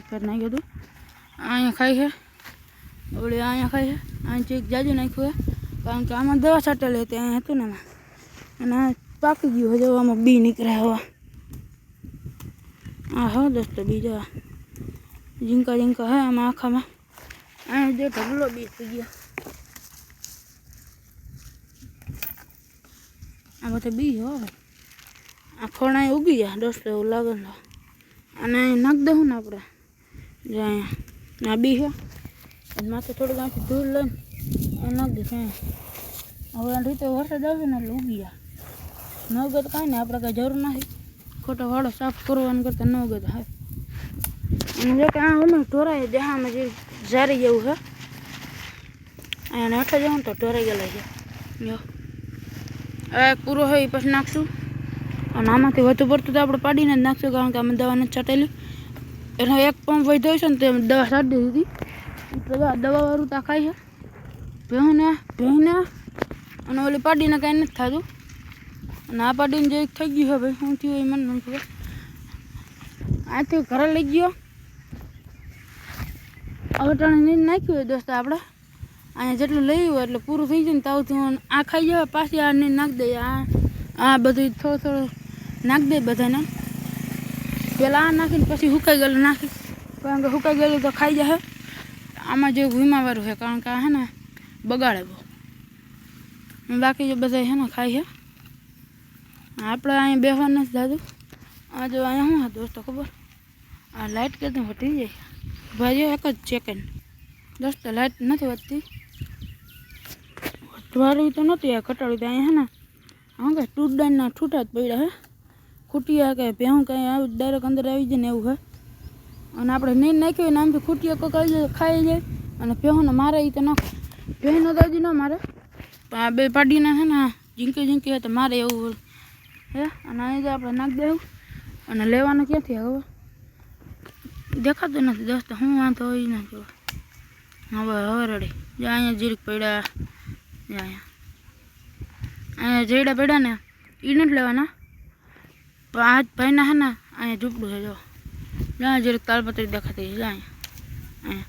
कर नाख्યું હતું અહીંયા ખાઈ છે ઓલી અહીંયા ખાઈ છે અહીં ચીક જાજુ નાખ્યું છે કારણ કે આમાં દવા છાંટેલી હતી અહીંયા હતું ને એમાં અને આ પાકી ગયું છે આમાં બી નીકળે હવા આ હો દોસ્તો બીજો ઝીંકા ઝીંકા હે આમાં આખામાં અહીંયા જે ઢગલો બી થઈ ગયા આ બધા બી હો આ ખોણા ઉગી ગયા દોસ્તો એવું લાગે ને અને અહીં નાખ દઉં ને આપણે જે અહીંયા આ બી છે માથે થોડુંક આથી ધૂળ લઈને નાખ દઈશ અહીંયા હવે આ રીતે વરસાદ આવશે ને એટલે ઉગી ગયા ન ઉગે તો કાંઈ ને આપણે કાંઈ જરૂર નથી ખોટો વાળો સાફ કરવાનું કરતાં ન ઉગે તો હા અને જો કે આ અમે ઢોરાઈ દેહામાં જે ઝારી જેવું છે અહીંયા હેઠે જવું તો ઢોરાઈ ગયેલા છે જો આ પૂરો હોય એ પછી નાખશું અને આમાંથી વધુ પડતું તો આપણે પાડીને જ નાખશું કારણ કે અમે દવા નથી છાંટેલી એનો એક પંપ વધ્યો છે ને તે દવા છાંટી દીધી એટલે દવાવાળું તા ખાય છે ભેંને અને ઓલી પાડીને કાંઈ નથી થતું અને આ પાડીને જે થઈ ગયું છે ભાઈ શું થયું એ મને નથી ખબર આથી ઘરે લઈ ગયો હવે ટાણે નીંદ નાખ્યું હોય દોસ્તો આપણે અહીંયા જેટલું લઈ હોય એટલે પૂરું થઈ જાય ને તાવથી આ ખાઈ જાય પાછી આ નીંદ નાખી દઈએ આ બધું થોડું થોડું નાખી દઈએ બધાને પહેલાં આ નાખીને પછી સુકાઈ ગયેલું નાખી કારણ કે સુકાઈ ગયેલું તો ખાઈ જાય આમાં જે વીમાવાળું છે કારણ કે આ છે ને બગાડે બહુ બાકી જે બધા છે ને ખાય છે આપણે અહીંયા બેસવા નથી થતું આ જો અહીંયા શું દોસ્તો ખબર આ લાઇટ કેટલી વધી જાય ભાઈ એક જ સેકન્ડ દોસ્તો લાઇટ નથી વધતી વધવાળી તો નથી આ ઘટાડી તો અહીંયા છે ને હા કે ટૂટડાના ઠૂઠા જ પડ્યા હે ખૂટિયા કે ભેહું કંઈ આવી ડાયરેક્ટ અંદર આવી જાય ને એવું છે અને આપણે નીંદ નાખી હોય ને આમથી ખૂટિયા કોઈક આવી જાય ખાઈ જાય અને ભેહુંને મારે એ તો ન ભેહુંનો તો હજી ન મારે પણ આ બે પાડીને છે ને ઝીંકી હોય તો મારે એવું હે અને અહીં તો આપણે નાખી દેવું અને લેવાનું ક્યાંથી હવે દેખાતું નથી દોસ્તો હું વાંધો હોય ના જોવા હવે રડી જો અહીંયા જીરીક પડ્યા અહીંયા જેડા પડ્યા ને એ નથી લેવાના પણ આ ભાઈના છે ને અહીંયા ઝૂંપડું છે જો જ્યાં જીરીક તાલપત્રી દેખાતી છે અહીંયા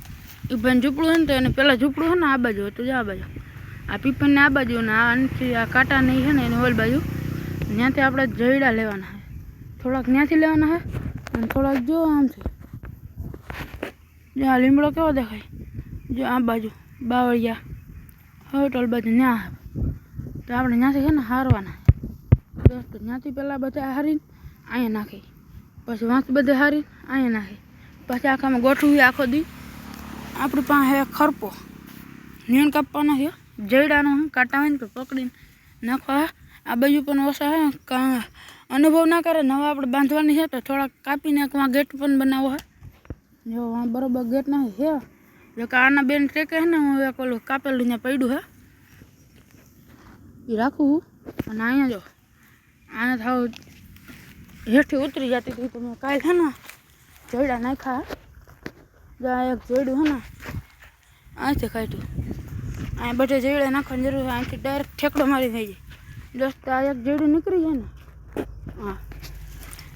એ ભાઈને ઝૂંપડું છે ને તો એને પહેલાં ઝૂંપડું છે ને આ બાજુ હતું જો આ બાજુ આ પીપળને આ બાજુ ને આનાથી આ કાંટા નહીં છે ને એની ઓલ બાજુ ત્યાંથી આપણે જયડા લેવાના છે થોડાક ત્યાંથી લેવાના છે અને થોડાક જો આમથી જો આ લીમડો કેવો દેખાય જો આ બાજુ બાવળિયા હોટલ બાજુ ત્યાં તો આપણે ત્યાંથી છે ને હારવાના દોસ્તો ત્યાંથી પહેલાં બધા હારીને અહીંયા નાખી પછી વાંસ બધે હારીને અહીંયા નાખી પછી આખામાં ગોઠવી આખો દી આપણી પાસે ખરપો નીણ કાપવાના છે જયડાનો કાંટા હોય ને તો પકડીને નાખવા આ બાજુ પણ ઓછા છે અનુભવ ના કરે ને હવે આપણે બાંધવાની છે તો થોડાક કાપીને ગેટ પણ બનાવવો છે જો બરોબર ગેટ ના છે જો કે આના બેન ટેકે છે ને હું એક ઓલું કાપેલું ત્યાં પડ્યું છે એ રાખું અને અહીંયા જો આને થાવ હેઠી ઉતરી જતી હતી તો મેં કાલ છે ને જયડા નાખ્યા જો આ એક જયડું છે ને અહીંથી કાઢ્યું અહીંયા બધે જયડા નાખવાની જરૂર છે અહીંથી ડાયરેક્ટ ઠેકડો મારી થઈ જાય દોસ્તો આ એક જયડું નીકળી જાય ને હા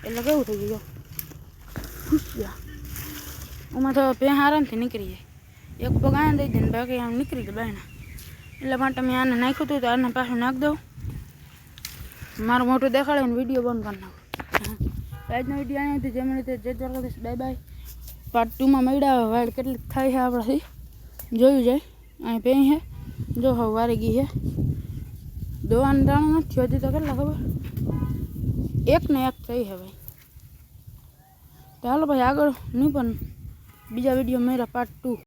એટલે કેવું થઈ ગયું ખુશિયા આમાં તો ભેં આરામથી નીકળી જાય એક પગ આને દઈ દે ને બાકી આમ નીકળી જાય બાયના એટલે માટે મેં આને નાખ્યું હતું તો આને પાછું નાખી દઉં મારું મોટું દેખાડે ને વિડીયો બંધ કરી નાખું આજનો વિડીયો અહીંયા હતી જેમ રીતે જય દ્વારકાધીશ બાય બાય પાર્ટ 2માં મળ્યા વાઇડ કેટલીક થાય છે આપણાથી જોયું જાય અહીં ભેં છે જો હવે વારી ગઈ છે દવાનું દાણું નથી હજી તો કેટલા ખબર એક ને એક થઈ છે ભાઈ તો હાલો ભાઈ આગળ નહીં પણ બીજા વિડીયો મેળા પાર્ટ 2